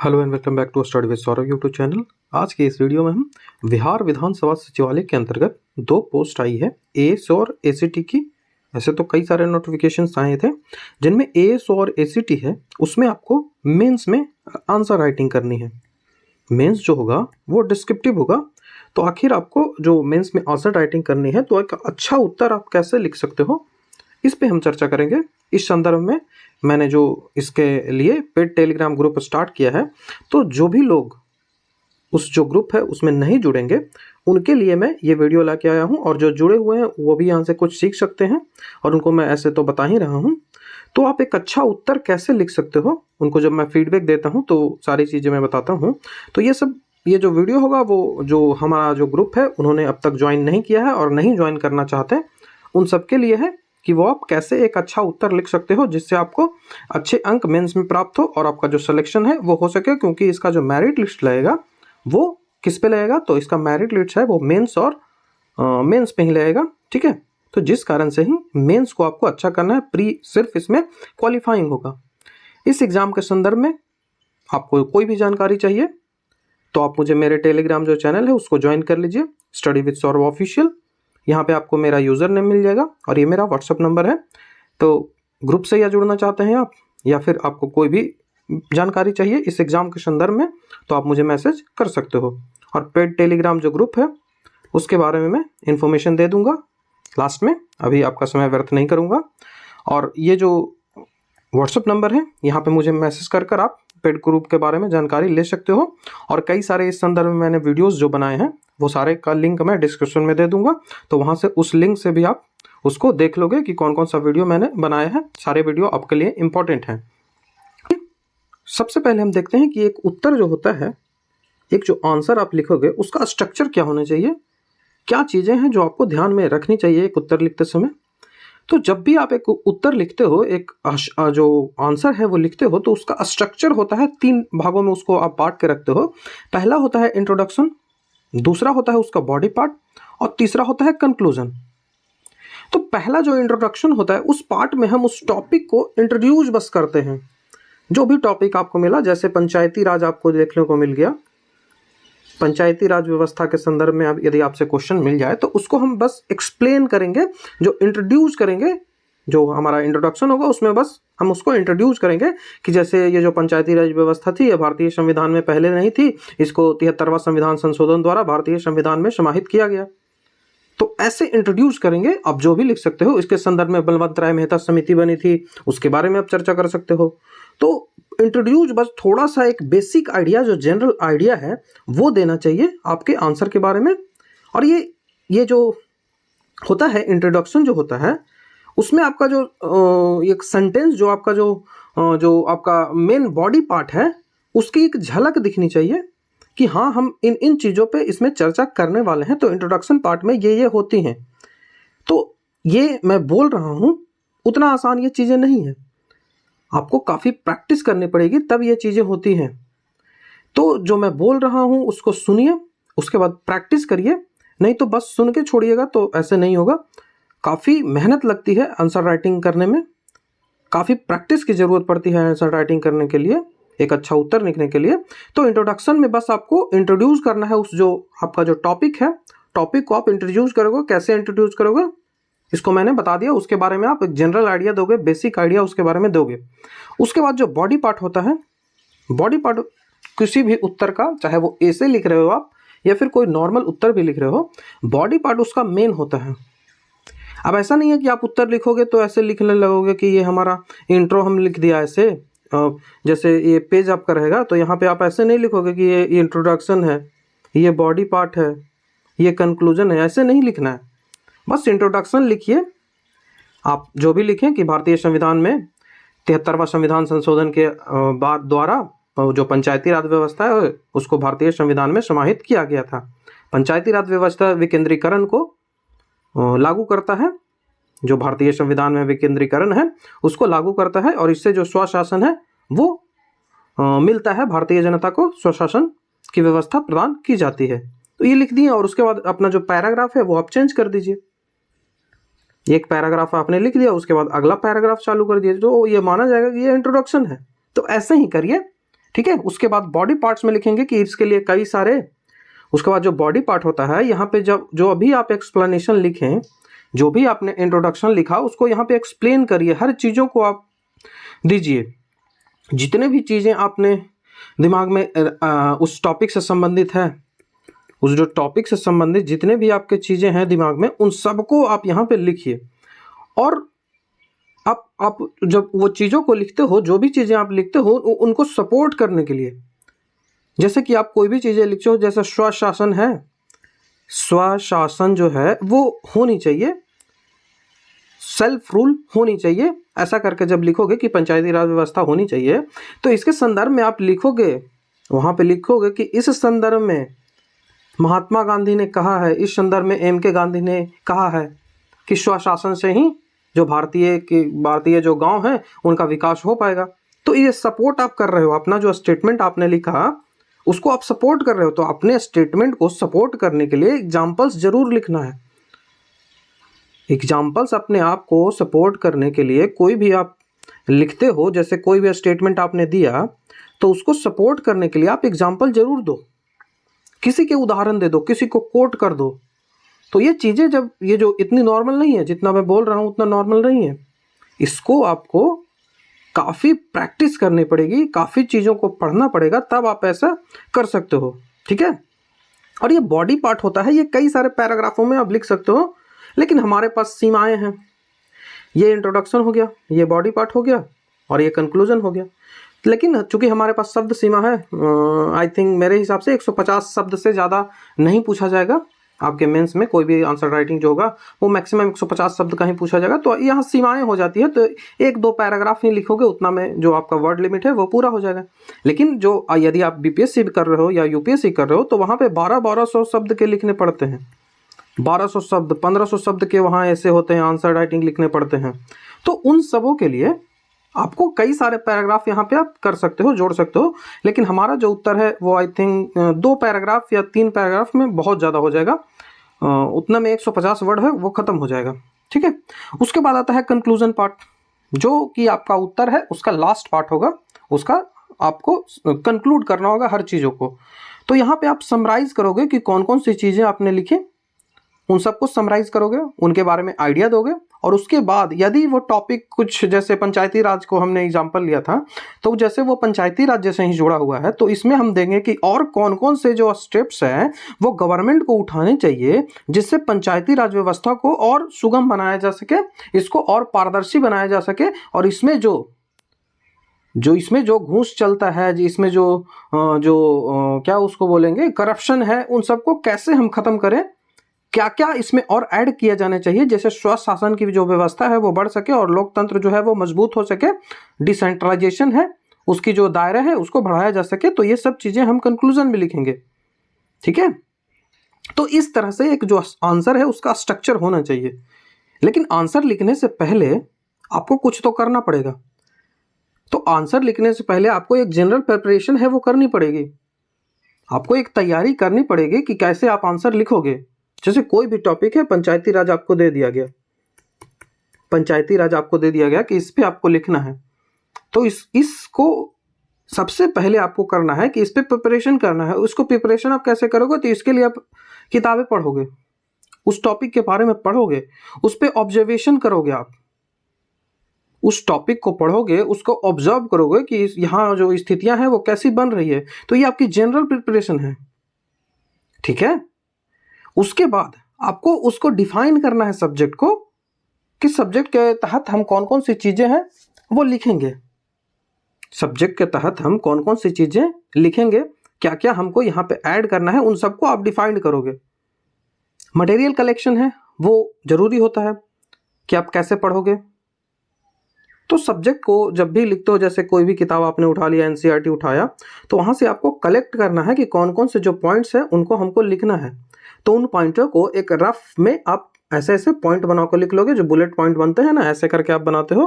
Hello and welcome back to study with Saurabh YouTube channel. आज के इस वीडियो में हम बिहार विधानसभा सचिवालय के अंतर्गत दो पोस्ट आई है, एएस और एसीटी की। ऐसे तो कई सारे नोटिफिकेशंस आए थे, जिनमें एएस और एसीटी है उसमें आपको मेंस में आंसर राइटिंग करनी है। मेंस जो होगा वो डिस्क्रिप्टिव होगा, तो आखिर आपको जो मेंस में आंसर राइटिंग करनी है तो एक अच्छा उत्तर आप कैसे लिख सकते हो, इस पे हम चर्चा करेंगे। इस संदर्भ में मैंने जो इसके लिए पेड टेलीग्राम ग्रुप स्टार्ट किया है, तो जो भी लोग उस जो ग्रुप है उसमें नहीं जुड़ेंगे उनके लिए मैं ये वीडियो लाके आया हूँ, और जो जुड़े हुए हैं वो भी यहाँ से कुछ सीख सकते हैं, और उनको मैं ऐसे तो बता ही रहा हूँ। तो आप एक अच्छा उत्तर कैसे लिख सकते हो, उनको जब मैं फीडबैक देता हूँ तो सारी चीज़ें मैं बताता हूँ। तो ये जो वीडियो होगा वो जो हमारा जो ग्रुप है उन्होंने अब तक ज्वाइन नहीं किया है और नहीं ज्वाइन करना चाहते, उन सबके लिए है कि वो आप कैसे एक अच्छा उत्तर लिख सकते हो जिससे आपको अच्छे अंक मेंस में प्राप्त हो और आपका जो सिलेक्शन है वो हो सके। क्योंकि इसका जो मेरिट लिस्ट लगेगा वो किस पे लगेगा, तो इसका मेरिट लिस्ट है वो मेंस और मेंस पे ही लगेगा, ठीक है। तो जिस कारण से ही मेंस को आपको अच्छा करना है, प्री सिर्फ इसमें क्वालिफाइंग होगा। इस एग्ज़ाम के संदर्भ में आपको कोई भी जानकारी चाहिए तो आप मुझे मेरे टेलीग्राम जो चैनल है उसको ज्वाइन कर लीजिए, स्टडी विद सौरभ ऑफिशियल। यहाँ पे आपको मेरा यूज़र नेम मिल जाएगा और ये मेरा व्हाट्सअप नंबर है। तो ग्रुप से या जुड़ना चाहते हैं आप, या फिर आपको कोई भी जानकारी चाहिए इस एग्ज़ाम के संदर्भ में, तो आप मुझे मैसेज कर सकते हो। और पेड टेलीग्राम जो ग्रुप है उसके बारे में मैं इन्फॉर्मेशन दे दूँगा लास्ट में, अभी आपका समय व्यर्थ नहीं करूँगा। और ये जो व्हाट्सअप नंबर है यहाँ पे मुझे मैसेज कर कर आप पेड ग्रुप के बारे में जानकारी ले सकते हो। और कई सारे इस संदर्भ में मैंने वीडियोस जो बनाए हैं वो सारे का लिंक मैं डिस्क्रिप्शन में दे दूंगा, तो वहाँ से उस लिंक से भी आप उसको देख लोगे कि कौन कौन सा वीडियो मैंने बनाया है। सारे वीडियो आपके लिए इंपॉर्टेंट हैं। सबसे पहले हम देखते हैं कि एक उत्तर जो होता है, एक जो आंसर आप लिखोगे उसका स्ट्रक्चर क्या होना चाहिए, क्या चीज़ें हैं जो आपको ध्यान में रखनी चाहिए एक उत्तर लिखते समय। तो जब भी आप एक उत्तर लिखते हो, एक जो आंसर है वो लिखते हो, तो उसका स्ट्रक्चर होता है, 3 भागों में उसको आप बांट के रखते हो। पहला होता है इंट्रोडक्शन, दूसरा होता है उसका बॉडी पार्ट, और तीसरा होता है कंक्लूजन। तो पहला जो इंट्रोडक्शन होता है उस पार्ट में हम उस टॉपिक को इंट्रोड्यूस बस करते हैं। जो भी टॉपिक आपको मिला, जैसे पंचायती राज आपको देखने को मिल गया, पंचायती राज व्यवस्था के संदर्भ में अब यदि आपसे क्वेश्चन मिल जाए तो उसको हम बस एक्सप्लेन करेंगे, जो इंट्रोड्यूस करेंगे, जो हमारा इंट्रोडक्शन होगा उसमें बस हम उसको इंट्रोड्यूस करेंगे कि जैसे ये जो पंचायती राज व्यवस्था थी ये भारतीय संविधान में पहले नहीं थी, इसको 73वां संविधान संशोधन द्वारा भारतीय संविधान में समाहित किया गया। तो ऐसे इंट्रोड्यूस करेंगे। आप जो भी लिख सकते हो, इसके संदर्भ में बलवंत राय मेहता समिति बनी थी उसके बारे में आप चर्चा कर सकते हो। तो इंट्रोड्यूस बस थोड़ा सा एक बेसिक आइडिया, जो जनरल आइडिया है वो देना चाहिए आपके आंसर के बारे में। और ये जो होता है इंट्रोडक्शन जो होता है उसमें आपका जो एक सेंटेंस, जो आपका जो आपका मेन बॉडी पार्ट है उसकी एक झलक दिखनी चाहिए कि हाँ हम इन चीज़ों पे इसमें चर्चा करने वाले हैं। तो इंट्रोडक्शन पार्ट में ये होती हैं। तो ये मैं बोल रहा हूँ, उतना आसान ये चीज़ें नहीं है, आपको काफ़ी प्रैक्टिस करनी पड़ेगी तब ये चीज़ें होती हैं। तो जो मैं बोल रहा हूँ उसको सुनिए, उसके बाद प्रैक्टिस करिए, नहीं तो बस सुन के छोड़िएगा तो ऐसे नहीं होगा। काफ़ी मेहनत लगती है आंसर राइटिंग करने में, काफ़ी प्रैक्टिस की ज़रूरत पड़ती है आंसर राइटिंग करने के लिए, एक अच्छा उत्तर लिखने के लिए। तो इंट्रोडक्शन में बस आपको इंट्रोड्यूस करना है उस जो आपका जो टॉपिक है, टॉपिक को आप इंट्रोड्यूस करोगे। कैसे इंट्रोड्यूस करोगे इसको मैंने बता दिया, उसके बारे में आप एक जनरल आइडिया दोगे, बेसिक आइडिया उसके बारे में दोगे। उसके बाद जो बॉडी पार्ट होता है, बॉडी पार्ट किसी भी उत्तर का, चाहे वो ऐसे लिख रहे हो आप या फिर कोई नॉर्मल उत्तर भी लिख रहे हो, बॉडी पार्ट उसका मेन होता है। अब ऐसा नहीं है कि आप उत्तर लिखोगे तो ऐसे लिखने लगोगे कि ये हमारा इंट्रो हम लिख दिया ऐसे, जैसे ये पेज आपका रहेगा तो यहाँ पे आप ऐसे नहीं लिखोगे कि ये इंट्रोडक्शन है, ये बॉडी पार्ट है, ये कंक्लूजन है, ऐसे नहीं लिखना है। बस इंट्रोडक्शन लिखिए। आप जो भी लिखें कि भारतीय संविधान में 73वां संविधान संशोधन के बाद द्वारा जो पंचायती राज व्यवस्था है उसको भारतीय संविधान में समाहित किया गया था। पंचायती राज व्यवस्था विकेंद्रीकरण को लागू करता है, जो भारतीय संविधान में विकेंद्रीकरण है उसको लागू करता है, और इससे जो स्वशासन है वो मिलता है, भारतीय जनता को स्वशासन की व्यवस्था प्रदान की जाती है। तो ये लिख दिए, और उसके बाद अपना जो पैराग्राफ है वो आप चेंज कर दीजिए। एक पैराग्राफ आपने लिख दिया, उसके बाद अगला पैराग्राफ चालू कर दिया, तो ये माना जाएगा कि ये इंट्रोडक्शन है। तो ऐसे ही करिए, ठीक है। उसके बाद बॉडी पार्ट्स में लिखेंगे कि इसके लिए कई सारे, उसके बाद जो बॉडी पार्ट होता है यहाँ पे जब जो अभी आप एक्सप्लेनेशन लिखें, जो भी आपने इंट्रोडक्शन लिखा उसको यहाँ पे एक्सप्लेन करिए, हर चीज़ों को आप दीजिए। जितने भी चीज़ें आपने दिमाग में उस टॉपिक से संबंधित है, उस जो टॉपिक से संबंधित जितने भी आपके चीज़ें हैं दिमाग में, उन सबको आप यहाँ पे लिखिए। और आप जब वो चीज़ों को लिखते हो, जो भी चीज़ें आप लिखते हो उनको सपोर्ट करने के लिए, जैसे कि आप कोई भी चीज़ें लिखते हो, जैसे स्वशासन है, स्वशासन जो है वो होनी चाहिए, सेल्फ रूल होनी चाहिए, ऐसा करके जब लिखोगे कि पंचायती राज व्यवस्था होनी चाहिए, तो इसके संदर्भ में आप लिखोगे, वहाँ पे लिखोगे कि इस संदर्भ में महात्मा गांधी ने कहा है, इस संदर्भ में एम के गांधी ने कहा है कि स्वशासन से ही जो भारतीय जो गांव हैं उनका विकास हो पाएगा। तो ये सपोर्ट आप कर रहे हो, अपना जो स्टेटमेंट आपने लिखा उसको आप सपोर्ट कर रहे हो। तो अपने स्टेटमेंट को सपोर्ट करने के लिए एग्जाम्पल्स जरूर लिखना है। एग्जाम्पल्स अपने आप को सपोर्ट करने के लिए कोई भी आप लिखते हो, जैसे कोई भी स्टेटमेंट आपने दिया तो उसको सपोर्ट करने के लिए आप एग्जाम्पल जरूर दो, किसी के उदाहरण दे दो, किसी को कोट कर दो। तो ये चीज़ें जब ये जो इतनी नॉर्मल नहीं है, जितना मैं बोल रहा हूँ उतना नॉर्मल नहीं है, इसको आपको काफ़ी प्रैक्टिस करनी पड़ेगी, काफ़ी चीज़ों को पढ़ना पड़ेगा, तब आप ऐसा कर सकते हो। ठीक है। और ये बॉडी पार्ट होता है, ये कई सारे पैराग्राफों में आप लिख सकते हो, लेकिन हमारे पास सीमाएं हैं। ये इंट्रोडक्शन हो गया, ये बॉडी पार्ट हो गया और ये कंक्लूजन हो गया। लेकिन चूंकि हमारे पास शब्द सीमा है, आई थिंक मेरे हिसाब से 150 शब्द से ज़्यादा नहीं पूछा जाएगा। आपके मेंस में कोई भी आंसर राइटिंग जो होगा वो मैक्सिमम 150 शब्द का ही पूछा जाएगा। तो यहाँ सीमाएं हो जाती है, तो 1-2 पैराग्राफ ही लिखोगे, उतना में जो आपका वर्ड लिमिट है वो पूरा हो जाएगा। लेकिन जो यदि आप बीपीएससी कर रहे हो या यूपीएससी कर रहे हो तो वहाँ पे 1200 शब्द के लिखने पड़ते हैं, 1200 शब्द, 1500 शब्द के वहाँ ऐसे होते हैं आंसर राइटिंग लिखने पड़ते हैं। तो उन सबों के लिए आपको कई सारे पैराग्राफ यहाँ पे आप कर सकते हो, जोड़ सकते हो। लेकिन हमारा जो उत्तर है वो आई थिंक 2 पैराग्राफ या 3 पैराग्राफ में बहुत ज़्यादा हो जाएगा, उतना में 150 वर्ड है वो ख़त्म हो जाएगा। ठीक है। उसके बाद आता है कंक्लूजन पार्ट, जो कि आपका उत्तर है उसका लास्ट पार्ट होगा, उसका आपको कंक्लूड करना होगा हर चीज़ों को। तो यहाँ पे आप समराइज़ करोगे कि कौन कौन सी चीज़ें आपने लिखी, उन सबको समराइज करोगे, उनके बारे में आइडिया दोगे। और उसके बाद यदि वो टॉपिक कुछ, जैसे पंचायती राज को हमने एग्जांपल लिया था, तो जैसे वो पंचायती राज जैसे ही जुड़ा हुआ है, तो इसमें हम देंगे कि और कौन कौन से जो स्टेप्स हैं वो गवर्नमेंट को उठाने चाहिए, जिससे पंचायती राज व्यवस्था को और सुगम बनाया जा सके, इसको और पारदर्शी बनाया जा सके, और इसमें जो घूस चलता है, इसमें जो क्या उसको बोलेंगे करप्शन है, उन सबको कैसे हम खत्म करें, क्या क्या इसमें और ऐड किया जाना चाहिए, जैसे स्वशासन की जो व्यवस्था है वो बढ़ सके और लोकतंत्र जो है वो मजबूत हो सके, डिसेंट्रलाइजेशन है उसकी जो दायरा है उसको बढ़ाया जा सके। तो ये सब चीज़ें हम कंक्लूजन में लिखेंगे। ठीक है। तो इस तरह से एक जो आंसर है उसका स्ट्रक्चर होना चाहिए। लेकिन आंसर लिखने से पहले आपको कुछ तो करना पड़ेगा। तो आंसर लिखने से पहले आपको एक जनरल प्रिपरेशन है वो करनी पड़ेगी, आपको एक तैयारी करनी पड़ेगी कि कैसे आप आंसर लिखोगे। जैसे कोई भी टॉपिक है, पंचायती राज आपको दे दिया गया, पंचायती राज आपको दे दिया गया कि इस पे आपको लिखना है, तो इसको सबसे पहले आपको करना है कि इस पे प्रिपरेशन करना है। उसको प्रिपरेशन आप कैसे करोगे, तो इसके लिए आप किताबें पढ़ोगे, उस टॉपिक के बारे में पढ़ोगे, उस पे ऑब्जर्वेशन करोगे, आप उस टॉपिक को पढ़ोगे, उसको ऑब्जर्व करोगे कि यहाँ जो स्थितियां हैं वो कैसी बन रही है। तो ये आपकी जनरल प्रिपरेशन है। ठीक है। उसके बाद आपको उसको डिफाइन करना है सब्जेक्ट को, कि सब्जेक्ट के तहत हम कौन कौन सी चीज़ें हैं वो लिखेंगे, सब्जेक्ट के तहत हम कौन कौन सी चीज़ें लिखेंगे, क्या क्या हमको यहाँ पे ऐड करना है, उन सबको आप डिफाइन करोगे। मटेरियल कलेक्शन है वो ज़रूरी होता है कि आप कैसे पढ़ोगे। तो सब्जेक्ट को जब भी लिखते हो, जैसे कोई भी किताब आपने उठा लिया, एनसीईआरटी उठाया, तो वहाँ से आपको कलेक्ट करना है कि कौन कौन से जो पॉइंट्स हैं उनको हमको लिखना है। तो उन पॉइंटों को एक रफ में आप ऐसे ऐसे पॉइंट बनाकर लिख लोगे, जो बुलेट पॉइंट बनते हैं ना, ऐसे करके आप बनाते हो,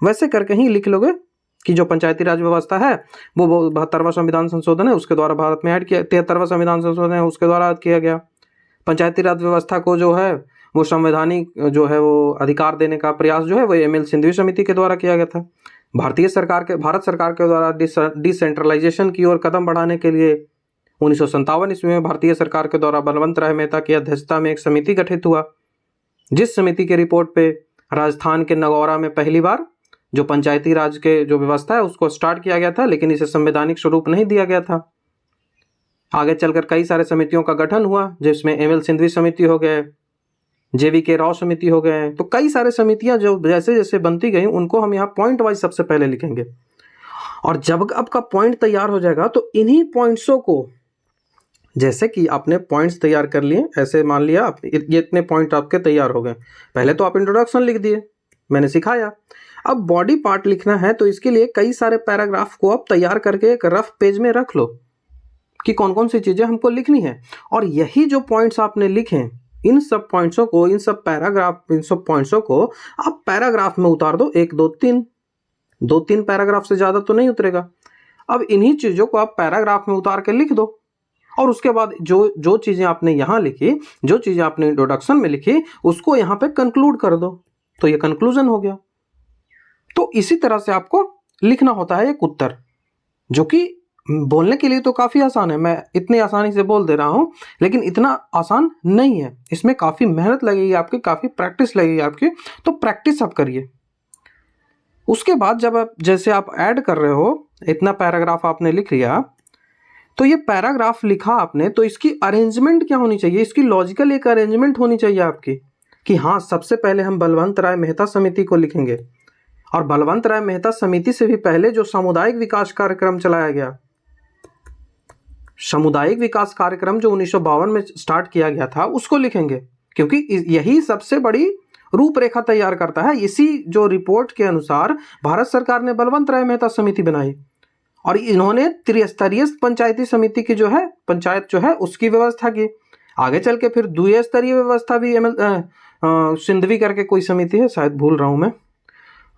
वैसे करके ही लिख लोगे कि जो पंचायती राज व्यवस्था है वो 72वां संविधान संशोधन है उसके द्वारा भारत में ऐड किया, 73वां संविधान संशोधन है उसके द्वारा ऐड किया गया। पंचायती राज व्यवस्था को जो है वो संवैधानिक जो है वो अधिकार देने का प्रयास जो है वो एमएल सिंघवी समिति के द्वारा किया गया था। भारत सरकार के द्वारा डिसेंट्रलाइजेशन की ओर कदम बढ़ाने के लिए 1957 ईस्वी में भारतीय सरकार के द्वारा बलवंत राय मेहता की अध्यक्षता में एक समिति गठित हुआ, जिस समिति के रिपोर्ट पे राजस्थान के नगौरा में पहली बार जो पंचायती राज के जो व्यवस्था है उसको स्टार्ट किया गया था, लेकिन इसे संवैधानिक स्वरूप नहीं दिया गया था। आगे चलकर कई सारे समितियों का गठन हुआ, जिसमें एमएल सिंघवी समिति हो गए, जेवीके राव समिति हो गए। तो कई सारे समितियां जो जैसे जैसे बनती गई उनको हम यहाँ पॉइंट वाइज सबसे पहले लिखेंगे, और जब आपका पॉइंट तैयार हो जाएगा तो इन्हीं पॉइंट्सों को, जैसे कि आपने पॉइंट्स तैयार कर लिए, ऐसे मान लिया ये इतने पॉइंट आपके तैयार हो गए। पहले तो आप इंट्रोडक्शन लिख दिए, मैंने सिखाया। अब बॉडी पार्ट लिखना है तो इसके लिए कई सारे पैराग्राफ को आप तैयार करके एक रफ पेज में रख लो कि कौन कौन सी चीजें हमको लिखनी है। और यही जो पॉइंट्स आपने लिखे, इन सब पॉइंट्सों को, इन सब पॉइंट्सों को आप पैराग्राफ में उतार दो। 1 2 3 पैराग्राफ से ज्यादा तो नहीं उतरेगा। अब इन्हीं चीजों को आप पैराग्राफ में उतार के लिख दो, और उसके बाद जो चीजें आपने यहाँ लिखी, जो चीजें आपने इंट्रोडक्शन में लिखी, उसको यहाँ पे कंक्लूड कर दो, तो ये कंक्लूजन हो गया। तो इसी तरह से आपको लिखना होता है एक उत्तर, जो कि बोलने के लिए तो काफी आसान है, मैं इतनी आसानी से बोल दे रहा हूं, लेकिन इतना आसान नहीं है। इसमें काफी मेहनत लगेगी आपकी, काफी प्रैक्टिस लगेगी आपकी। तो प्रैक्टिस आप करिए। उसके बाद जब जैसे आप ऐड कर रहे हो, इतना पैराग्राफ आपने लिख लिया, तो ये पैराग्राफ लिखा आपने, तो इसकी अरेंजमेंट क्या होनी चाहिए, इसकी लॉजिकल एक अरेंजमेंट होनी चाहिए आपकी, कि हाँ सबसे पहले हम बलवंत राय मेहता समिति को लिखेंगे, और बलवंत राय मेहता समिति से भी पहले जो सामुदायिक विकास कार्यक्रम चलाया गया, सामुदायिक विकास कार्यक्रम जो 1952 में स्टार्ट किया गया था, उसको लिखेंगे, क्योंकि यही सबसे बड़ी रूपरेखा तैयार करता है। इसी जो रिपोर्ट के अनुसार भारत सरकार ने बलवंत राय मेहता समिति बनाई, और इन्होंने त्रिस्तरीय पंचायती समिति की जो है, पंचायत जो है उसकी व्यवस्था की। आगे चल के फिर द्वितीय स्तरीय व्यवस्था भी सिंधवी करके कोई समिति है, शायद भूल रहा हूँ मैं,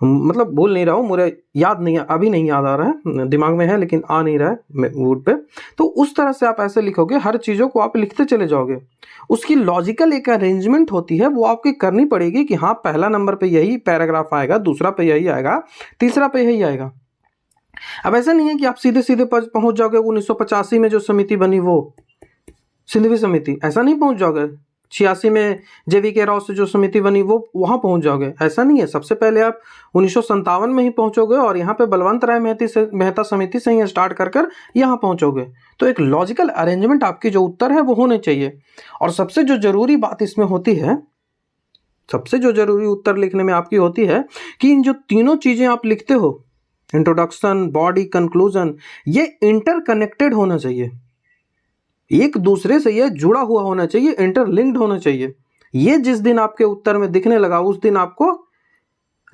मतलब भूल नहीं रहा हूँ, मुझे याद नहीं, अभी नहीं याद आ रहा है, दिमाग में है लेकिन आ नहीं रहा है वोट पे। तो उस तरह से आप ऐसे लिखोगे, हर चीज़ों को आप लिखते चले जाओगे। उसकी लॉजिकल एक अरेंजमेंट होती है, वो आपकी करनी पड़ेगी कि हाँ पहला नंबर पे यही पैराग्राफ आएगा, दूसरा पे यही आएगा, तीसरा पे यही आएगा। अब ऐसा नहीं है कि आप सीधे सीधे पहुंच जाओगे 1985 में जो समिति बनी वो सिंधवी समिति, ऐसा नहीं पहुंच जाओगे। 86 में जेवीके राव से जो समिति बनी वो वहां पहुंच जाओगे, ऐसा नहीं है। सबसे पहले आप 1957 में ही पहुंचोगे, और यहाँ पे बलवंत राय मेहता समिति से ही स्टार्ट कर यहाँ पहुंचोगे। तो एक लॉजिकल अरेंजमेंट आपकी जो उत्तर है वो होने चाहिए। और सबसे जो जरूरी बात इसमें होती है, सबसे जो जरूरी उत्तर लिखने में आपकी होती है, कि इन जो तीनों चीजें आप लिखते हो, इंट्रोडक्शन, बॉडी, कंक्लूजन, ये इंटरकनेक्टेड होना चाहिए, एक दूसरे से ये जुड़ा हुआ होना चाहिए, इंटरलिंक्ड होना चाहिए। ये जिस दिन आपके उत्तर में दिखने लगा, उस दिन आपको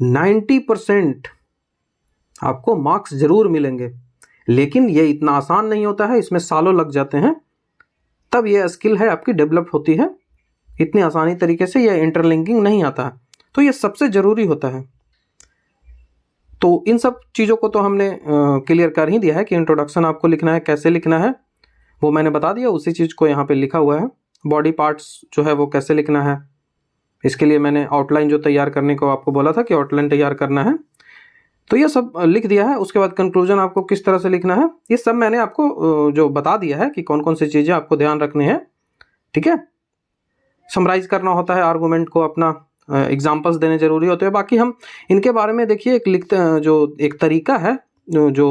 90% आपको मार्क्स जरूर मिलेंगे। लेकिन ये इतना आसान नहीं होता है, इसमें सालों लग जाते हैं, तब ये स्किल है आपकी डेवलप होती है। इतनी आसानी तरीके से ये इंटरलिंकिंग नहीं आता है, तो ये सबसे जरूरी होता है। तो इन सब चीज़ों को तो हमने क्लियर कर ही दिया है कि इंट्रोडक्शन आपको लिखना है, कैसे लिखना है वो मैंने बता दिया, उसी चीज़ को यहाँ पे लिखा हुआ है। बॉडी पार्ट्स जो है वो कैसे लिखना है, इसके लिए मैंने आउटलाइन जो तैयार करने को आपको बोला था कि आउटलाइन तैयार करना है, तो ये सब लिख दिया है। उसके बाद कंक्लूजन आपको किस तरह से लिखना है, ये सब मैंने आपको जो बता दिया है कि कौन कौन सी चीज़ें आपको ध्यान रखनी है। ठीक है, समराइज करना होता है आर्गूमेंट को, अपना एग्जाम्पल्स देने जरूरी होते हैं। बाकी हम इनके बारे में देखिए, एक लिखते जो एक तरीका है, जो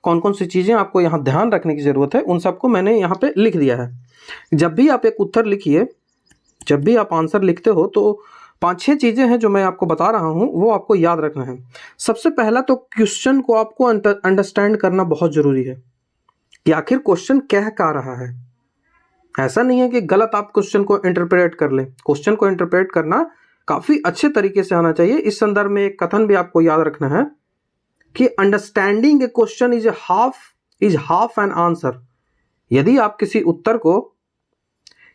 कौन कौन सी चीज़ें आपको यहाँ ध्यान रखने की ज़रूरत है, उन सबको मैंने यहाँ पे लिख दिया है। जब भी आप एक उत्तर लिखिए, जब भी आप आंसर लिखते हो, तो 5-6 चीज़ें हैं जो मैं आपको बता रहा हूँ, वो आपको याद रखना है। सबसे पहला तो क्वेश्चन को आपको अंडरस्टैंड करना बहुत ज़रूरी है कि आखिर क्वेश्चन कह क्या रहा है। ऐसा नहीं है कि गलत आप क्वेश्चन को इंटरप्रेट कर लें। क्वेश्चन को इंटरप्रेट करना काफ़ी अच्छे तरीके से आना चाहिए। इस संदर्भ में एक कथन भी आपको याद रखना है कि understanding A question is half an answer. यदि आप किसी उत्तर को,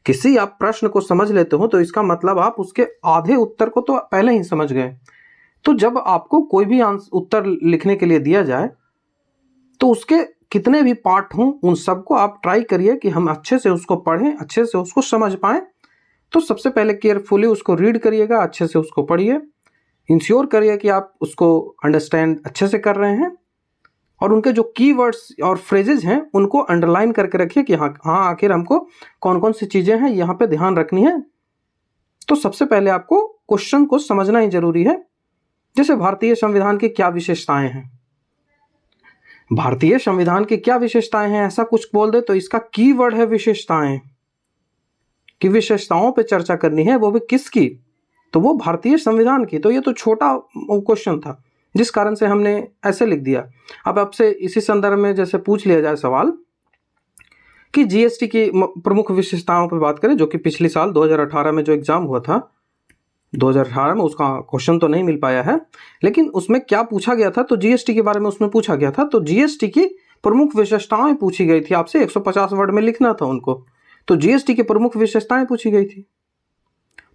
किसी आप प्रश्न को समझ लेते हो, तो इसका मतलब आप उसके आधे उत्तर को तो पहले ही समझ गए। तो जब आपको कोई भी उत्तर लिखने के लिए दिया जाए, तो उसके कितने भी पार्ट हों, उन सबको आप ट्राई करिए कि हम अच्छे से उसको पढ़ें, अच्छे से उसको समझ पाएं। तो सबसे पहले केयरफुली उसको रीड करिएगा, अच्छे से उसको पढ़िए। इंश्योर करिए कि आप उसको अंडरस्टैंड अच्छे से कर रहे हैं और उनके जो कीवर्ड्स और फ्रेजेज हैं उनको अंडरलाइन करके रखिए कि हाँ आखिर हमको कौन कौन सी चीज़ें हैं यहाँ पे ध्यान रखनी है। तो सबसे पहले आपको क्वेश्चन को समझना ही जरूरी है। जैसे भारतीय संविधान की क्या विशेषताएं हैं, भारतीय संविधान की क्या विशेषताएं हैं, ऐसा कुछ बोल दे तो इसका कीवर्ड है विशेषताएं, कि विशेषताओं पे चर्चा करनी है, वो भी किसकी, तो वो भारतीय संविधान की। तो ये तो छोटा क्वेश्चन था जिस कारण से हमने ऐसे लिख दिया। अब आपसे इसी संदर्भ में जैसे पूछ लिया जाए सवाल कि जीएसटी की प्रमुख विशेषताओं पर बात करें, जो कि पिछले साल 2018 में जो एग्जाम हुआ था 2018 में, उसका क्वेश्चन तो नहीं मिल पाया है, लेकिन उसमें क्या पूछा गया था, तो जीएसटी के बारे में उसमें पूछा गया था। तो जीएसटी की प्रमुख विशेषताएं पूछी गई थी, आपसे 150 वर्ड में लिखना था उनको। तो जीएसटी की प्रमुख विशेषताएं पूछी गई थी।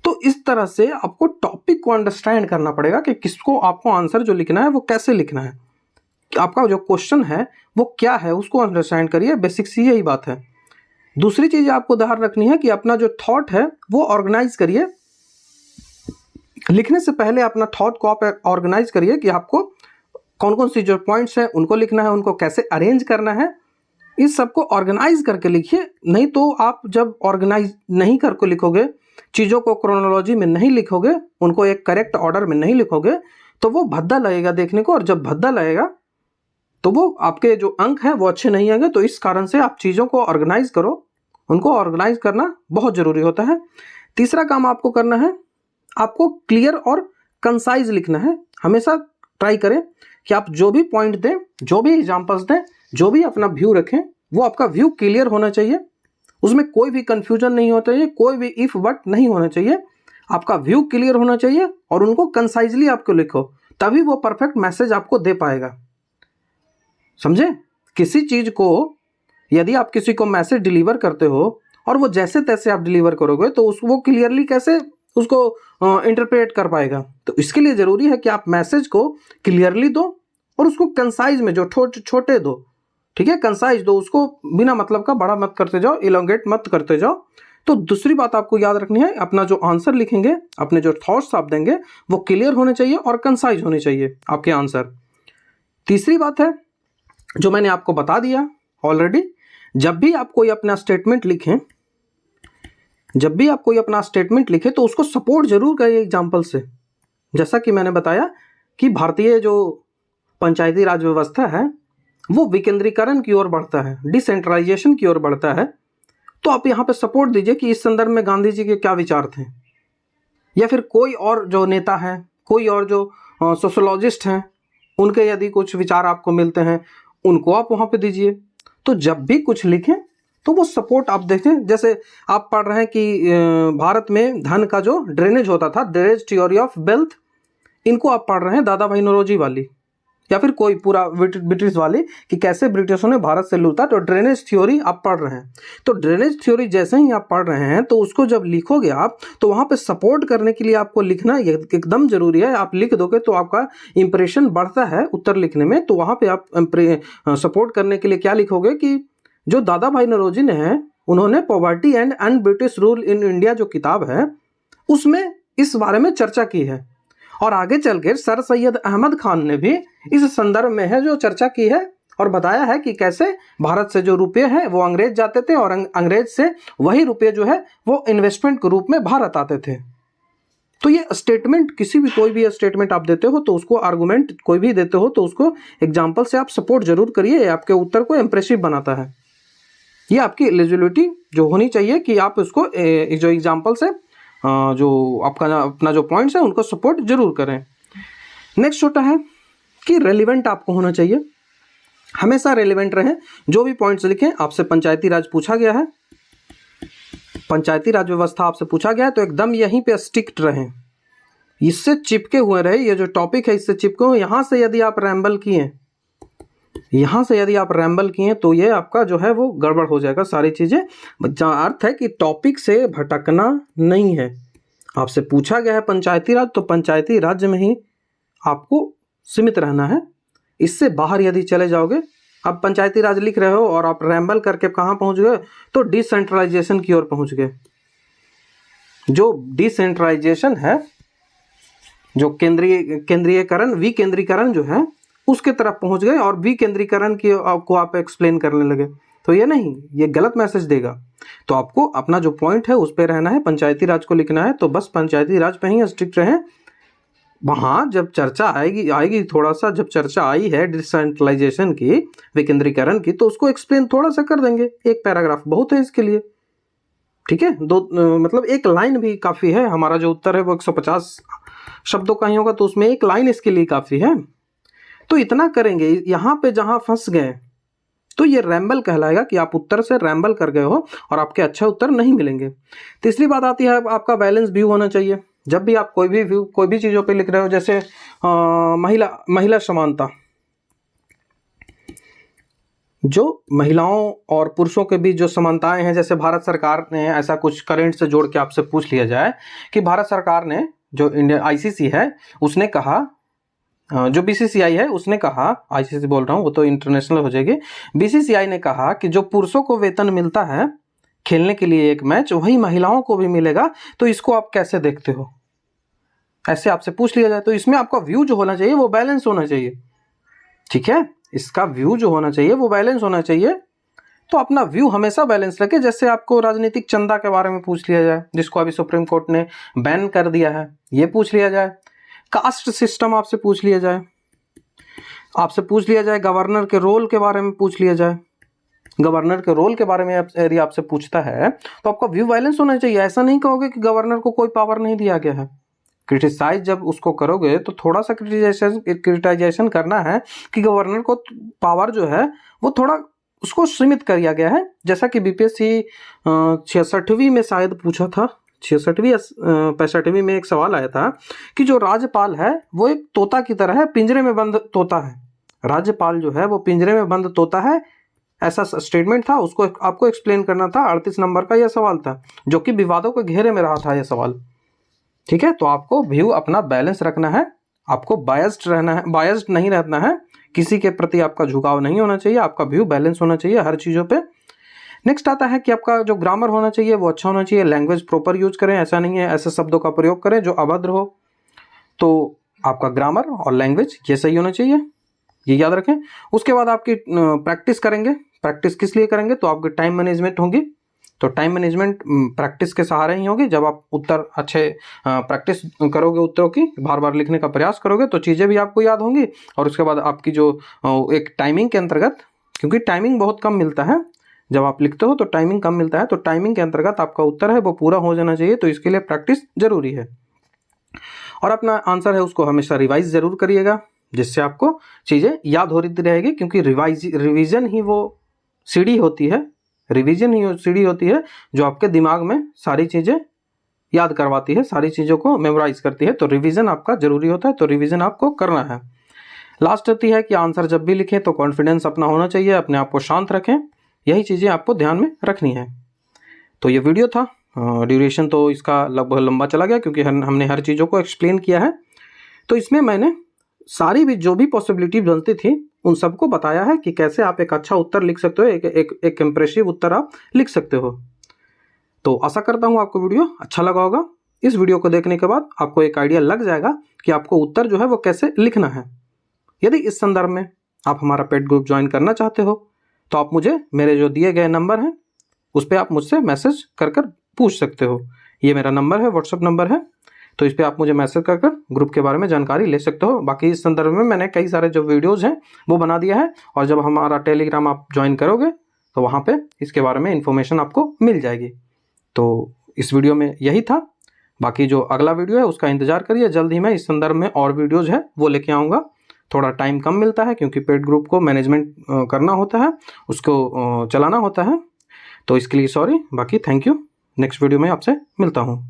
तो इस तरह से आपको टॉपिक को अंडरस्टैंड करना पड़ेगा कि किसको आपको आंसर जो लिखना है वो कैसे लिखना है, आपका जो क्वेश्चन है वो क्या है, उसको अंडरस्टैंड करिए। बेसिक्स यही बात है। दूसरी चीज आपको ध्यान रखनी है कि अपना जो थॉट है वो ऑर्गेनाइज करिए। लिखने से पहले अपना थॉट को आप ऑर्गेनाइज करिए कि आपको कौन कौन सी जो पॉइंट्स हैं उनको लिखना है, उनको कैसे अरेंज करना है, इस सबको ऑर्गेनाइज करके लिखिए। नहीं तो आप जब ऑर्गेनाइज नहीं करके लिखोगे, चीज़ों को क्रोनोलॉजी में नहीं लिखोगे, उनको एक करेक्ट ऑर्डर में नहीं लिखोगे, तो वो भद्दा लगेगा देखने को, और जब भद्दा लगेगा तो वो आपके जो अंक हैं वो अच्छे नहीं आएंगे। तो इस कारण से आप चीज़ों को ऑर्गेनाइज करो, उनको ऑर्गेनाइज करना बहुत ज़रूरी होता है। तीसरा काम आपको करना है, आपको क्लियर और कंसाइज लिखना है। हमेशा ट्राई करें कि आप जो भी पॉइंट दें, जो भी एग्जाम्पल्स दें, जो भी अपना व्यू रखें, वो आपका व्यू क्लियर होना चाहिए, उसमें कोई भी कंफ्यूजन नहीं होता चाहिए, कोई भी इफ बट नहीं होना चाहिए। आपका व्यू क्लियर होना चाहिए और उनको कंसाइजली आपको लिखो, तभी वो परफेक्ट मैसेज आपको दे पाएगा। समझे? किसी चीज को यदि आप किसी को मैसेज डिलीवर करते हो और वो जैसे तैसे आप डिलीवर करोगे तो वो क्लियरली कैसे उसको इंटरप्रेट कर पाएगा। तो इसके लिए जरूरी है कि आप मैसेज को क्लियरली दो और उसको कंसाइज में, जो छोटे दो, ठीक है, कंसाइज दो, उसको बिना मतलब का बड़ा मत करते जाओ, इलोंगेट मत करते जाओ। तो दूसरी बात आपको याद रखनी है, अपना जो आंसर लिखेंगे, अपने जो थॉट्स आप देंगे वो क्लियर होने चाहिए और कंसाइज होने चाहिए आपके आंसर। तीसरी बात है जो मैंने आपको बता दिया ऑलरेडी, जब भी आप कोई अपना स्टेटमेंट लिखें, जब भी आप कोई अपना स्टेटमेंट लिखें तो उसको सपोर्ट जरूर करिए एग्जाम्पल से। जैसा कि मैंने बताया कि भारतीय जो पंचायती राज व्यवस्था है वो विकेंद्रीकरण की ओर बढ़ता है, डिसेंट्रलाइजेशन की ओर बढ़ता है। तो आप यहाँ पे सपोर्ट दीजिए कि इस संदर्भ में गांधी जी के क्या विचार थे, या फिर कोई और जो नेता है, कोई और जो सोशोलॉजिस्ट हैं, उनके यदि कुछ विचार आपको मिलते हैं उनको आप वहाँ पे दीजिए। तो जब भी कुछ लिखें तो वो सपोर्ट आप देखें। जैसे आप पढ़ रहे हैं कि भारत में धन का जो ड्रेनेज होता था, ड्रेनेज थ्योरी ऑफ वेल्थ, इनको आप पढ़ रहे हैं दादा भाई नौरोजी वाली, या फिर कोई पूरा ब्रिटिश वाली, कि कैसे ब्रिटिशों ने भारत से लूटा, तो ड्रेनेज थ्योरी आप पढ़ रहे हैं। तो ड्रेनेज थ्योरी जैसे ही आप पढ़ रहे हैं तो उसको जब लिखोगे आप, तो वहाँ पे सपोर्ट करने के लिए आपको लिखना एकदम जरूरी है। आप लिख दोगे तो आपका इंप्रेशन बढ़ता है उत्तर लिखने में। तो वहाँ पे आप सपोर्ट करने के लिए क्या लिखोगे कि जो दादा भाई नौरोजी ने है, उन्होंने poverty and British rule in India जो किताब है उसमें इस बारे में चर्चा की है। और आगे चलकर सर सैयद अहमद खान ने भी इस संदर्भ में है जो चर्चा की है और बताया है कि कैसे भारत से जो रुपये हैं वो अंग्रेज जाते थे और अंग्रेज से वही रुपये जो है वो इन्वेस्टमेंट के रूप में भारत आते थे। तो ये स्टेटमेंट, किसी भी कोई भी स्टेटमेंट आप देते हो तो उसको, आर्गूमेंट कोई भी देते हो तो उसको एग्जाम्पल से आप सपोर्ट जरूर करिए, आपके उत्तर को इंप्रेसिव बनाता है। ये आपकी एलिजिबिलिटी जो होनी चाहिए कि आप उसको जो एग्जाम्पल से जो आपका अपना जो पॉइंट्स है उनको सपोर्ट जरूर करें। नेक्स्ट होता है कि रेलिवेंट आपको होना चाहिए, हमेशा रेलिवेंट रहें। जो भी पॉइंट्स लिखें, आपसे पंचायती राज पूछा गया है, पंचायती राज व्यवस्था आपसे पूछा गया है, तो एकदम यहीं पे स्टिक्ट रहें, इससे चिपके हुए रहे। ये जो टॉपिक है इससे चिपके हुए। यहाँ से यदि आप रैम्बल किए, यहाँ से यदि आप रैम्बल किए तो ये आपका जो है वो गड़बड़ हो जाएगा सारी चीज़ें। जहाँ अर्थ है कि टॉपिक से भटकना नहीं है। आपसे पूछा गया है पंचायती राज, तो पंचायती राज्य में ही आपको सीमित रहना है। इससे बाहर यदि चले जाओगे, अब पंचायती राज लिख रहे हो और आप रैम्बल करके कहाँ पहुँच गए, तो डिसेंट्रलाइजेशन की ओर पहुँच गए। जो डिसेंट्रलाइजेशन है जो केंद्रीयकरण विकेंद्रीकरण जो है उसके तरफ पहुंच गए और विकेंद्रीकरण की आपको आप एक्सप्लेन करने लगे, तो ये नहीं, ये गलत मैसेज देगा। तो आपको अपना जो पॉइंट है उस पर रहना है, पंचायती राज को लिखना है, तो बस पंचायती राज पे ही स्ट्रिक्ट रहें। वहाँ जब चर्चा आएगी थोड़ा सा, जब चर्चा आई है डिसेंट्रलाइजेशन की, विकेंद्रीकरण की, तो उसको एक्सप्लेन थोड़ा सा कर देंगे, एक पैराग्राफ बहुत है इसके लिए, ठीक है। मतलब एक लाइन भी काफ़ी है। हमारा जो उत्तर है वो 150 शब्दों का ही होगा, तो उसमें एक लाइन इसके लिए काफ़ी है। तो इतना करेंगे। यहाँ पे जहाँ फंस गए तो ये रैम्बल कहलाएगा कि आप उत्तर से रैम्बल कर गए हो और आपके अच्छे उत्तर नहीं मिलेंगे। तीसरी बात आती है आपका बैलेंस व्यू होना चाहिए। जब भी आप कोई भी चीज़ों पे लिख रहे हो, जैसे महिला समानता, जो महिलाओं और पुरुषों के बीच जो समानताएं हैं, जैसे भारत सरकार ने ऐसा कुछ करंट से जोड़ के आपसे पूछ लिया जाए कि भारत सरकार ने, जो इंडियन आईसीसी है उसने कहा, जो बीसीसीआई है उसने कहा, आईसीसी बोल रहा हूँ, वो तो इंटरनेशनल हो जाएगी, बीसीसीआई ने कहा कि जो पुरुषों को वेतन मिलता है खेलने के लिए एक मैच, वही महिलाओं को भी मिलेगा, तो इसको आप कैसे देखते हो, ऐसे आपसे पूछ लिया जाए। तो इसमें आपका व्यू जो होना चाहिए वो बैलेंस होना चाहिए, ठीक है। इसका व्यू जो होना चाहिए वो बैलेंस होना चाहिए। तो अपना व्यू हमेशा बैलेंस रखे। जैसे आपको राजनीतिक चंदा के बारे में पूछ लिया जाए, जिसको अभी सुप्रीम कोर्ट ने बैन कर दिया है, ये पूछ लिया जाए। कास्ट सिस्टम आपसे पूछ लिया जाए, गवर्नर के रोल के बारे में पूछ लिया जाए, गवर्नर के रोल के बारे में यदि आपसे पूछता है तो आपका व्यू बैलेंस होना चाहिए। ऐसा नहीं कहोगे कि गवर्नर को कोई पावर नहीं दिया गया है। क्रिटिसाइज जब उसको करोगे तो थोड़ा सा क्रिटिसाइजेशन करना है कि गवर्नर को पावर जो है वो थोड़ा उसको सीमित कर दिया गया है। जैसा कि बीपीएससी 66वीं में शायद पूछा था, 66वीं या 65वीं में एक सवाल आया था कि जो राज्यपाल है वो एक तोता की तरह है, पिंजरे में बंद तोता है। राज्यपाल जो है वो पिंजरे में बंद तोता है, ऐसा स्टेटमेंट था, उसको आपको एक्सप्लेन करना था। 38 नंबर का यह सवाल था, जो कि विवादों के घेरे में रहा था यह सवाल, ठीक है। तो आपको व्यू अपना बैलेंस रखना है, आपको बायस्ड रहना है, बायस्ड नहीं रहना है, किसी के प्रति आपका झुकाव नहीं होना चाहिए, आपका व्यू बैलेंस होना चाहिए हर चीज़ों पे। नेक्स्ट आता है कि आपका जो ग्रामर होना चाहिए वो अच्छा होना चाहिए, लैंग्वेज प्रॉपर यूज करें, ऐसा नहीं है ऐसे शब्दों का प्रयोग करें जो अभद्र हो। तो आपका ग्रामर और लैंग्वेज ये सही होना चाहिए, ये याद रखें। उसके बाद आपकी प्रैक्टिस करेंगे। प्रैक्टिस किस लिए करेंगे, तो आपकी टाइम मैनेजमेंट होगी। तो टाइम मैनेजमेंट प्रैक्टिस के सहारे ही होगी। जब आप उत्तर अच्छे प्रैक्टिस करोगे, उत्तरों की बार बार लिखने का प्रयास करोगे, तो चीज़ें भी आपको याद होंगी। और उसके बाद आपकी जो एक टाइमिंग के अंतर्गत, क्योंकि टाइमिंग बहुत कम मिलता है जब आप लिखते हो, तो टाइमिंग कम मिलता है, तो टाइमिंग के अंतर्गत आपका उत्तर है वो पूरा हो जाना चाहिए। तो इसके लिए प्रैक्टिस जरूरी है। और अपना आंसर है उसको हमेशा रिवाइज जरूर करिएगा, जिससे आपको चीज़ें याद हो रही रहेगी। क्योंकि रिवीजन ही वो सीढ़ी होती है, रिवीजन ही सीढ़ी होती है जो आपके दिमाग में सारी चीज़ें याद करवाती है, सारी चीज़ों को मेमोराइज करती है। तो रिवीजन आपका जरूरी होता है, तो रिवीजन आपको करना है। लास्ट होती है कि आंसर जब भी लिखें तो कॉन्फिडेंस अपना होना चाहिए, अपने आप को शांत रखें, यही चीज़ें आपको ध्यान में रखनी है। तो ये वीडियो था, ड्यूरेशन तो इसका लगभग लंबा चला गया क्योंकि हमने हर चीज़ों को एक्सप्लेन किया है। तो इसमें मैंने सारी भी जो भी पॉसिबिलिटी बनती थी उन सबको बताया है कि कैसे आप एक अच्छा उत्तर लिख सकते हो, एक इम्प्रेसिव उत्तर आप लिख सकते हो। तो आशा करता हूँ आपको वीडियो अच्छा लगा होगा। इस वीडियो को देखने के बाद आपको एक आइडिया लग जाएगा कि आपको उत्तर जो है वो कैसे लिखना है। यदि इस संदर्भ में आप हमारा पेड ग्रुप ज्वाइन करना चाहते हो तो आप मुझे मेरे जो दिए गए नंबर हैं उस पर आप मुझसे मैसेज कर पूछ सकते हो। ये मेरा नंबर है, व्हाट्सअप नंबर है, तो इस पर आप मुझे मैसेज कर ग्रुप के बारे में जानकारी ले सकते हो। बाकी इस संदर्भ में मैंने कई सारे जो वीडियोज़ हैं वो बना दिया है, और जब हमारा टेलीग्राम आप ज्वाइन करोगे तो वहाँ पे इसके बारे में इन्फॉर्मेशन आपको मिल जाएगी। तो इस वीडियो में यही था। बाकी जो अगला वीडियो है उसका इंतजार करिए, जल्द ही मैं इस संदर्भ में और वीडियोज़ है वो लेके आऊँगा। थोड़ा टाइम कम मिलता है क्योंकि पेड ग्रुप को मैनेजमेंट करना होता है, उसको चलाना होता है, तो इसके लिए सॉरी। बाकी थैंक यू। नेक्स्ट वीडियो में आपसे मिलता हूँ।